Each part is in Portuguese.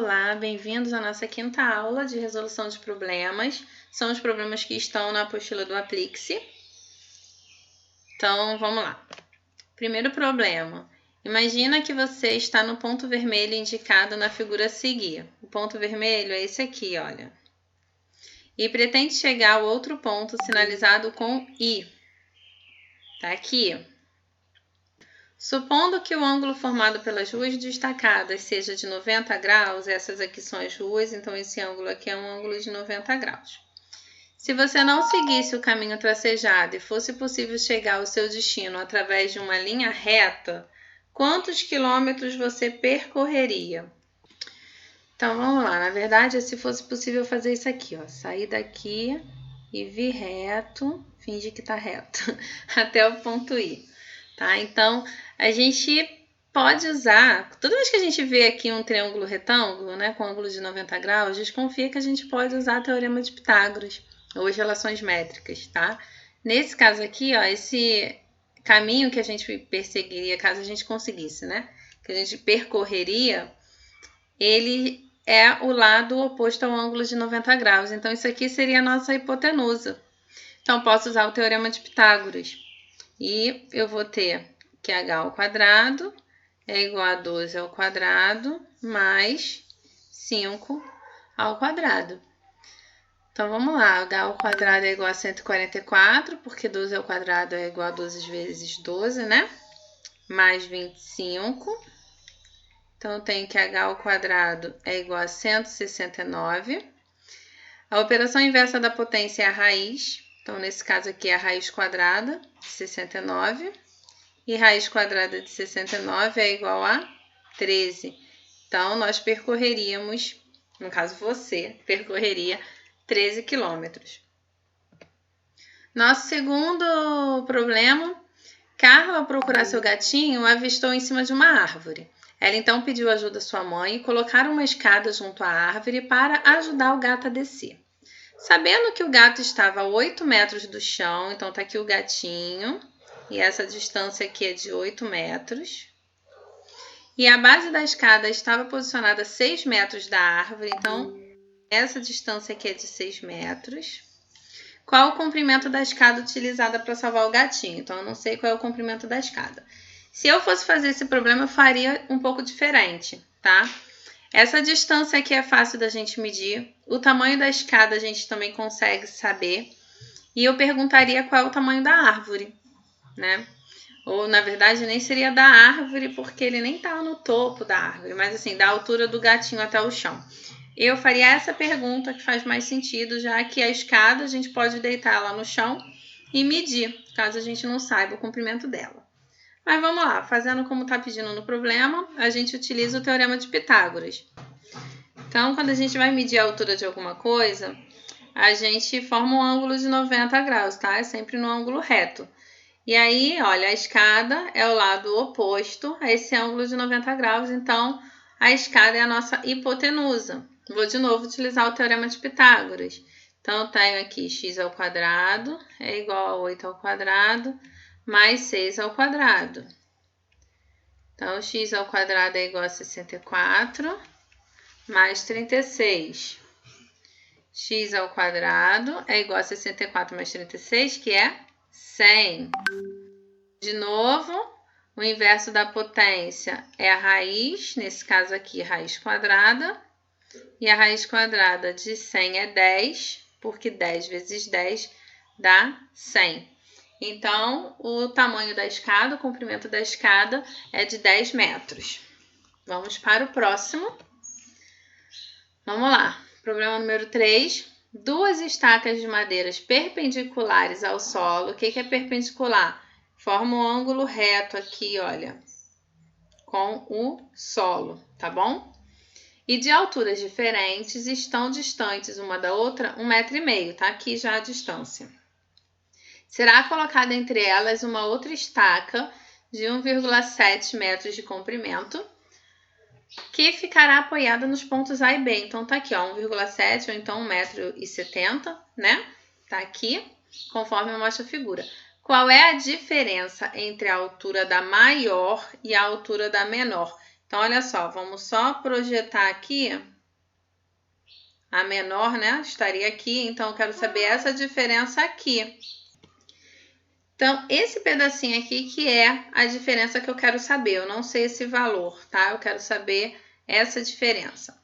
Olá, bem-vindos à nossa quinta aula de resolução de problemas. São os problemas que estão na apostila do Aplique-se. Então, vamos lá. Primeiro problema. Imagina que você está no ponto vermelho indicado na figura a seguir. O ponto vermelho é esse aqui, olha. E pretende chegar ao outro ponto sinalizado com I. Tá aqui. Supondo que o ângulo formado pelas ruas destacadas seja de 90 graus, essas aqui são as ruas, então esse ângulo aqui é um ângulo de 90 graus. Se você não seguisse o caminho tracejado e fosse possível chegar ao seu destino através de uma linha reta, quantos quilômetros você percorreria? Então vamos lá, na verdade, se fosse possível fazer isso aqui, ó, sair daqui e vir reto, fingir que tá reto, até o ponto I. Tá? Então, a gente pode usar, toda vez que a gente vê aqui um triângulo retângulo, né, com ângulo de 90 graus, desconfia que a gente pode usar o teorema de Pitágoras, ou as relações métricas, tá? Nesse caso aqui, ó, esse caminho que a gente perseguiria, caso a gente conseguisse, né, que a gente percorreria, ele é o lado oposto ao ângulo de 90 graus. Então, isso aqui seria a nossa hipotenusa. Então, posso usar o teorema de Pitágoras. E eu vou ter que h ao quadrado é igual a 12 ao quadrado mais 5 ao quadrado. Então, vamos lá. H ao quadrado é igual a 144, porque 12 ao quadrado é igual a 12 vezes 12, né? Mais 25. Então, eu tenho que h ao quadrado é igual a 169. A operação inversa da potência é a raiz. Então, nesse caso aqui é a raiz quadrada de 69. E raiz quadrada de 69 é igual a 13. Então, nós percorreríamos, no caso você, percorreria 13 quilômetros. Nosso segundo problema. Carla, ao procurar seu gatinho, avistou em cima de uma árvore. Ela então pediu ajuda à sua mãe e colocaram uma escada junto à árvore para ajudar o gato a descer. Sabendo que o gato estava a 8 metros do chão, então tá aqui o gatinho, e essa distância aqui é de 8 metros. E a base da escada estava posicionada a 6 metros da árvore, então essa distância aqui é de 6 metros. Qual o comprimento da escada utilizada para salvar o gatinho? Então eu não sei qual é o comprimento da escada. Se eu fosse fazer esse problema, eu faria um pouco diferente, tá? Essa distância aqui é fácil da gente medir. O tamanho da escada a gente também consegue saber. E eu perguntaria qual é o tamanho da árvore, né? Ou, na verdade, nem seria da árvore, porque ele nem tá no topo da árvore. Mas, assim, da altura do gatinho até o chão. Eu faria essa pergunta que faz mais sentido, já que a escada a gente pode deitar lá no chão e medir, caso a gente não saiba o comprimento dela. Mas vamos lá, fazendo como está pedindo no problema, a gente utiliza o teorema de Pitágoras. Então, quando a gente vai medir a altura de alguma coisa, a gente forma um ângulo de 90 graus, tá? É sempre no ângulo reto. E aí, olha, a escada é o lado oposto a esse ângulo de 90 graus, então a escada é a nossa hipotenusa. Vou de novo utilizar o teorema de Pitágoras. Então, eu tenho aqui x ao quadrado é igual a 8 ao quadrado mais 6 ao quadrado. Então, x ao quadrado é igual a 64 mais 36. X ao quadrado é igual a 64 mais 36, que é 100. De novo, o inverso da potência é a raiz, nesse caso aqui, raiz quadrada. E a raiz quadrada de 100 é 10, porque 10 vezes 10 dá 100. Então, o tamanho da escada, o comprimento da escada é de 10 metros. Vamos para o próximo. Vamos lá. Problema número 3. Duas estacas de madeiras perpendiculares ao solo. O que é perpendicular? Forma um ângulo reto aqui, olha, com o solo, tá bom? E de alturas diferentes, estão distantes uma da outra 1,5 m, tá? Aqui já a distância. Será colocada entre elas uma outra estaca de 1,7 metros de comprimento, que ficará apoiada nos pontos A e B. Então, tá aqui, ó, 1,7 ou então 1,70 m, né? Tá aqui, conforme mostra a figura. Qual é a diferença entre a altura da maior e a altura da menor? Então, olha só, vamos só projetar aqui A menor, né, estaria aqui, então eu quero saber essa diferença aqui. Então, esse pedacinho aqui que é a diferença que eu quero saber. Eu não sei esse valor, tá? Eu quero saber essa diferença.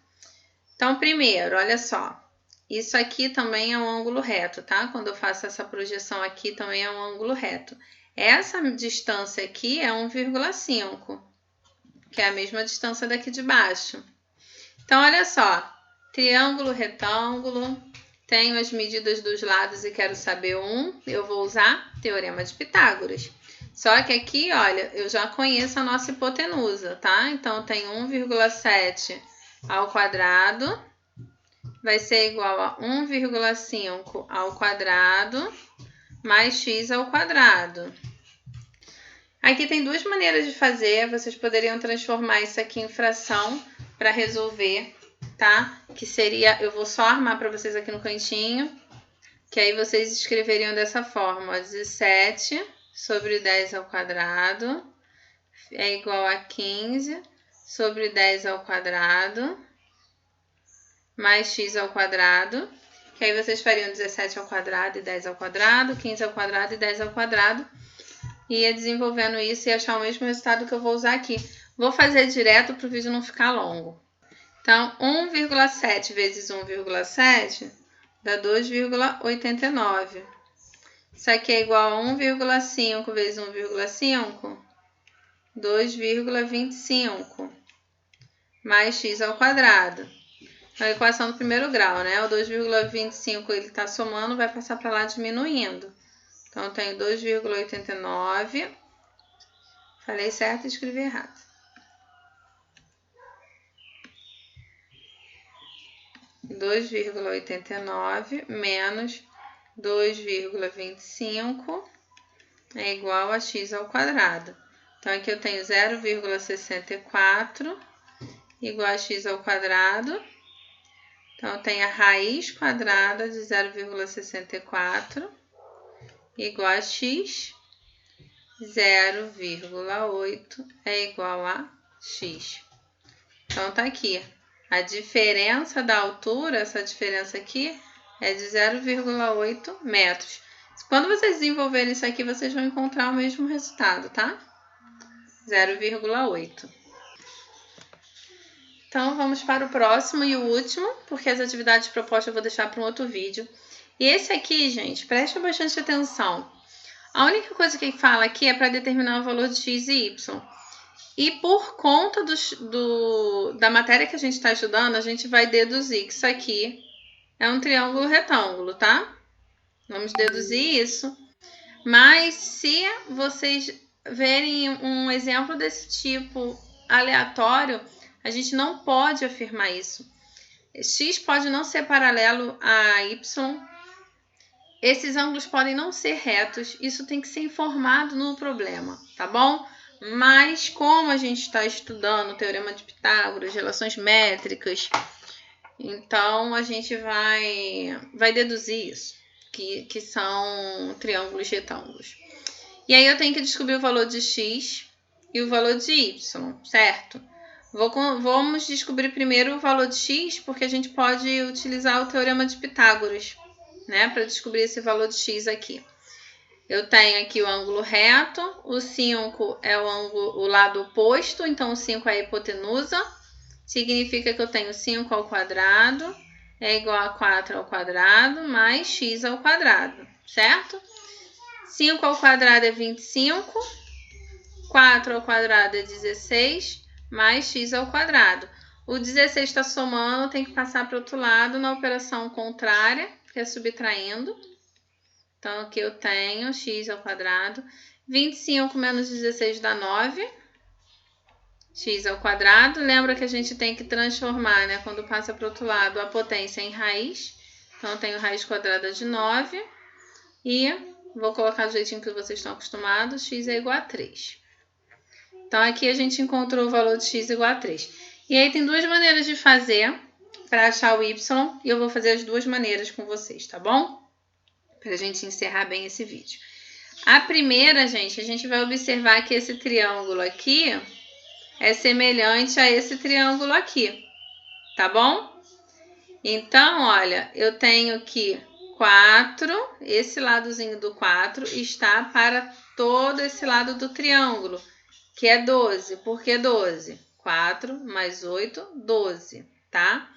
Então, primeiro, olha só. Isso aqui também é um ângulo reto, tá? Quando eu faço essa projeção aqui, também é um ângulo reto. Essa distância aqui é 1,5, que é a mesma distância daqui de baixo. Então, olha só. Triângulo, retângulo. Tenho as medidas dos lados e quero saber eu vou usar Teorema de Pitágoras. Só que aqui, olha, eu já conheço a nossa hipotenusa, tá? Então, tem 1,7 ao quadrado vai ser igual a 1,5 ao quadrado mais x ao quadrado. Aqui tem duas maneiras de fazer. Vocês poderiam transformar isso aqui em fração para resolver, tá? Que seria, eu vou só armar para vocês aqui no cantinho, que aí vocês escreveriam dessa forma, 17 sobre 10 ao quadrado é igual a 15 sobre 10 ao quadrado mais x ao quadrado, que aí vocês fariam 17 ao quadrado e 10 ao quadrado, 15 ao quadrado e 10 ao quadrado, e ia desenvolvendo isso e achar o mesmo resultado que eu vou usar aqui. Vou fazer direto para o vídeo não ficar longo. Então, 1,7 vezes 1,7 dá 2,89. Isso aqui é igual a 1,5 vezes 1,5, 2,25, mais x ao quadrado. A equação do primeiro grau, né? O 2,25 ele está somando, vai passar para lá diminuindo. Então, eu tenho 2,89. Falei certo e escrevi errado. – 2,89 menos 2,25 é igual a x ao quadrado. Então, aqui eu tenho 0,64 igual a x ao quadrado. Então, eu tenho a raiz quadrada de 0,64 igual a x, 0,8 é igual a x. Então, tá aqui. A diferença da altura, essa diferença aqui, é de 0,8 metros. Quando vocês desenvolverem isso aqui, vocês vão encontrar o mesmo resultado, tá? 0,8. Então, vamos para o próximo e o último, porque as atividades propostas eu vou deixar para um outro vídeo. E esse aqui, gente, presta bastante atenção. A única coisa que fala aqui é para determinar o valor de x e y. E por conta da matéria que a gente está estudando, a gente vai deduzir que isso aqui é um triângulo retângulo, tá? Vamos deduzir isso. Mas se vocês verem um exemplo desse tipo aleatório, a gente não pode afirmar isso. X pode não ser paralelo a Y. Esses ângulos podem não ser retos. Isso tem que ser informado no problema, tá bom? Mas como a gente está estudando o Teorema de Pitágoras, relações métricas, então a gente vai deduzir isso, que são triângulos retângulos. E aí eu tenho que descobrir o valor de x e o valor de y, certo? Vamos descobrir primeiro o valor de x, porque a gente pode utilizar o Teorema de Pitágoras, né, para descobrir esse valor de x aqui. Eu tenho aqui o ângulo reto, o 5 é o lado oposto, então o 5 é a hipotenusa, significa que eu tenho 5 ao quadrado é igual a 4 ao quadrado mais x ao quadrado, certo? 5 ao quadrado é 25, 4 ao quadrado é 16, mais x ao quadrado. O 16 está somando, tem que passar para o outro lado na operação contrária, que é subtraindo. Então, aqui eu tenho x ao quadrado. 25 menos 16 dá 9. X ao quadrado. Lembra que a gente tem que transformar, né, quando passa para o outro lado, a potência em raiz. Então, eu tenho raiz quadrada de 9. E vou colocar do jeitinho que vocês estão acostumados. X é igual a 3. Então, aqui a gente encontrou o valor de x igual a 3. E aí, tem duas maneiras de fazer para achar o y. E eu vou fazer as duas maneiras com vocês, tá bom? Para a gente encerrar bem esse vídeo. A primeira, gente, a gente vai observar que esse triângulo aqui é semelhante a esse triângulo aqui, tá bom? Então, olha, eu tenho que 4, esse ladozinho do 4 está para todo esse lado do triângulo, que é 12. Por que 12? 4 mais 8, 12, tá?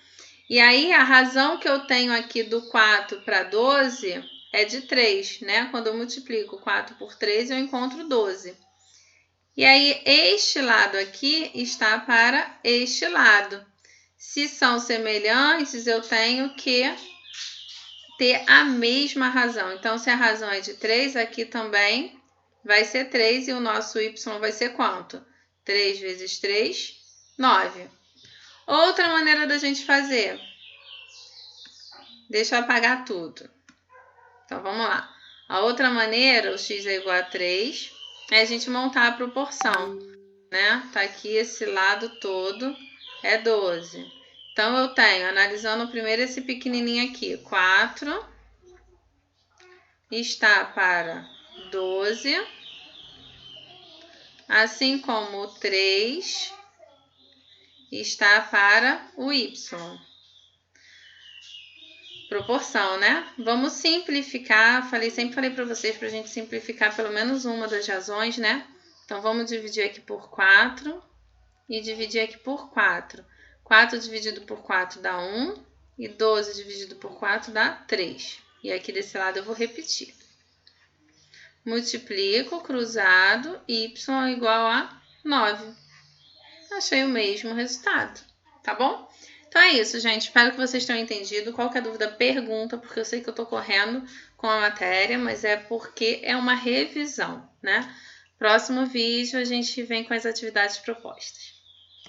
E aí, a razão que eu tenho aqui do 4 para 12 é de 3, né? Quando eu multiplico 4 por 3, eu encontro 12. E aí, este lado aqui está para este lado. Se são semelhantes, eu tenho que ter a mesma razão. Então, se a razão é de 3, aqui também vai ser 3 e o nosso y vai ser quanto? 3 vezes 3, 9. Outra maneira da gente fazer. Deixa eu apagar tudo. Então, vamos lá. A outra maneira, o x é igual a 3, é a gente montar a proporção, né? Tá aqui esse lado todo é 12. Então, eu tenho, analisando primeiro esse pequenininho aqui, 4 está para 12, assim como o 3 está para o y. Proporção, né? Vamos simplificar. Sempre falei para vocês para a gente simplificar pelo menos uma das razões, né? Então, vamos dividir aqui por 4 e dividir aqui por 4. 4 dividido por 4 dá 1 e 12 dividido por 4 dá 3. E aqui desse lado eu vou repetir. Multiplico, cruzado, y igual a 9. Achei o mesmo resultado, tá bom? Então é isso, gente. Espero que vocês tenham entendido. Qualquer dúvida, pergunta, porque eu sei que eu tô correndo com a matéria, mas é porque é uma revisão, né? Próximo vídeo a gente vem com as atividades propostas.